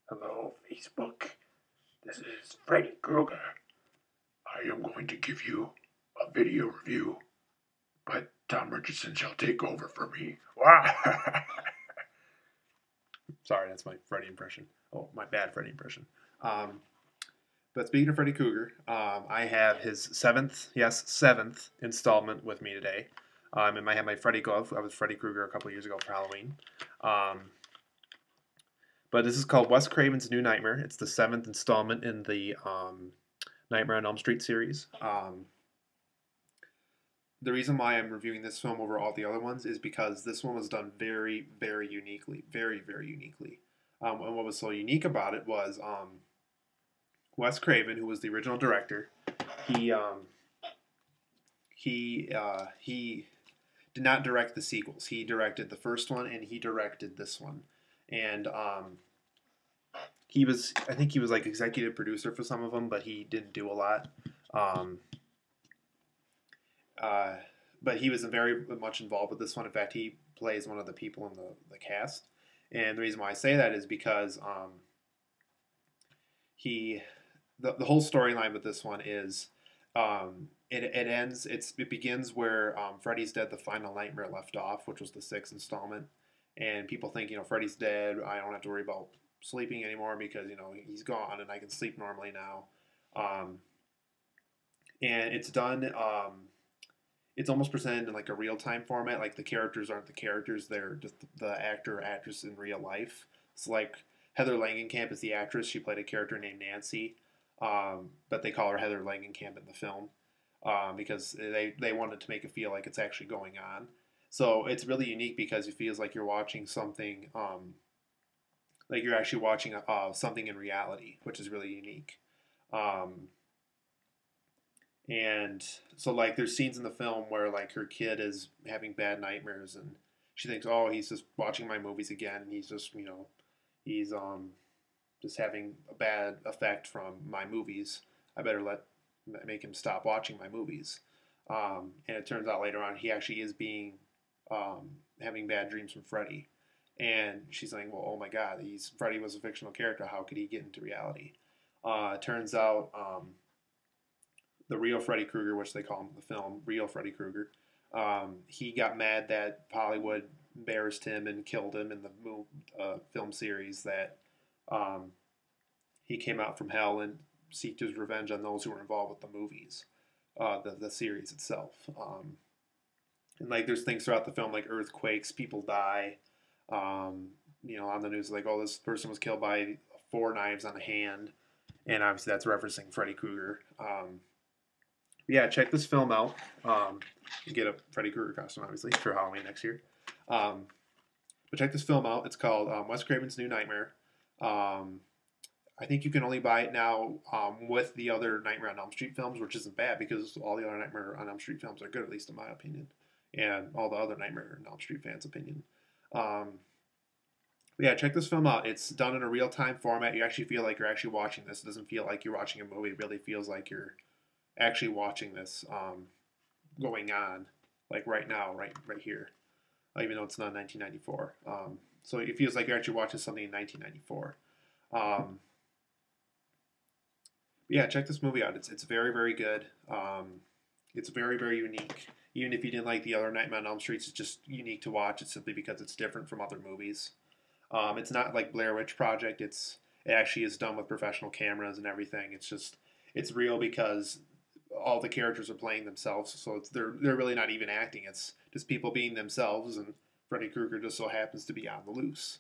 Hello, Facebook. This is Freddy Krueger. I am going to give you a video review, but Tom Richardson shall take over for me. Sorry, that's my Freddy impression. Oh, my bad Freddy impression. But speaking of Freddy Krueger, I have his seventh installment with me today. And I have my Freddy glove. I was Freddy Krueger a couple years ago for Halloween. But this is called Wes Craven's New Nightmare. It's the seventh installment in the Nightmare on Elm Street series. The reason why I'm reviewing this film over all the other ones is because this one was done very, very uniquely. Very, very uniquely. And what was so unique about it was Wes Craven, who was the original director, he did not direct the sequels. He directed the first one and he directed this one. And I think he was like executive producer for some of them, but he didn't do a lot. But he was very much involved with this one. In fact, he plays one of the people in the cast. And the reason why I say that is because the whole storyline with this one is it begins where Freddy's Dead, the Final Nightmare left off, which was the sixth installment. And people think, Freddy's dead. I don't have to worry about sleeping anymore because, he's gone and I can sleep normally now. And it's done, it's almost presented in like a real-time format. Like the characters aren't the characters. They're just the actor or actress in real life. So like Heather Langenkamp is the actress. She played a character named Nancy. But they call her Heather Langenkamp in the film because they wanted to make it feel like it's actually going on. So it's really unique because it feels like you're watching something, like you're actually watching something in reality, which is really unique. And so like there's scenes in the film where like her kid is having bad nightmares and she thinks, oh, he's just watching my movies again. And he's just, he's just having a bad effect from my movies. I better make him stop watching my movies. And it turns out later on he actually is having bad dreams from Freddy. And she's saying, well, oh my God, Freddy was a fictional character. How could he get into reality? It turns out the real Freddy Krueger, which they call him in the film, real Freddy Krueger, he got mad that Hollywood embarrassed him and killed him in the film series that he came out from hell and seeked his revenge on those who were involved with the movies, the series itself. And like there's things throughout the film like earthquakes, people die. On the news like, oh, this person was killed by 4 knives on a hand, and obviously that's referencing Freddy Krueger. Yeah, check this film out. You get a Freddy Krueger costume obviously for Halloween next year. But check this film out. It's called Wes Craven's New Nightmare. I think you can only buy it now with the other Nightmare on Elm Street films, which isn't bad because all the other Nightmare on Elm Street films are good, at least in my opinion, and all the other Nightmare on Elm Street fans' opinion. Yeah, check this film out. It's done in a real-time format. You actually feel like you're actually watching this. It doesn't feel like you're watching a movie. It really feels like you're actually watching this going on, like right now, right here, even though it's not 1994. So it feels like you're actually watching something in 1994. Yeah, check this movie out. It's very, very good. It's very, very unique. Even if you didn't like the other Nightmare on Elm Street, it's just unique to watch. It's simply because it's different from other movies. It's not like Blair Witch Project. It actually is done with professional cameras and everything. It's real because all the characters are playing themselves. So they're really not even acting. It's just people being themselves, and Freddy Krueger just so happens to be on the loose.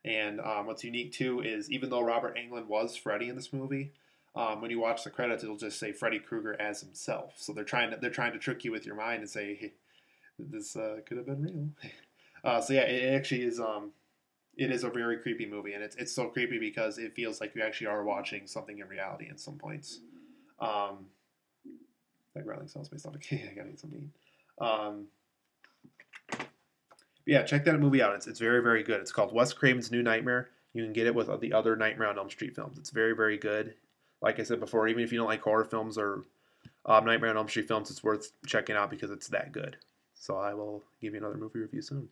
And what's unique too is even though Robert Englund was Freddy in this movie, when you watch the credits, it'll just say Freddy Krueger as himself. So they're trying to trick you with your mind and say, hey, this could have been real. So yeah, it actually is. It is a very creepy movie, and it's so creepy because it feels like you actually are watching something in reality at some points. Like growling sounds my stomach. I gotta eat something. Yeah, check that movie out. It's very, very good. It's called Wes Craven's New Nightmare. You can get it with the other Nightmare on Elm Street films. It's very, very good. Like I said before, even if you don't like horror films or Nightmare on Elm Street films, it's worth checking out because it's that good. So I will give you another movie review soon.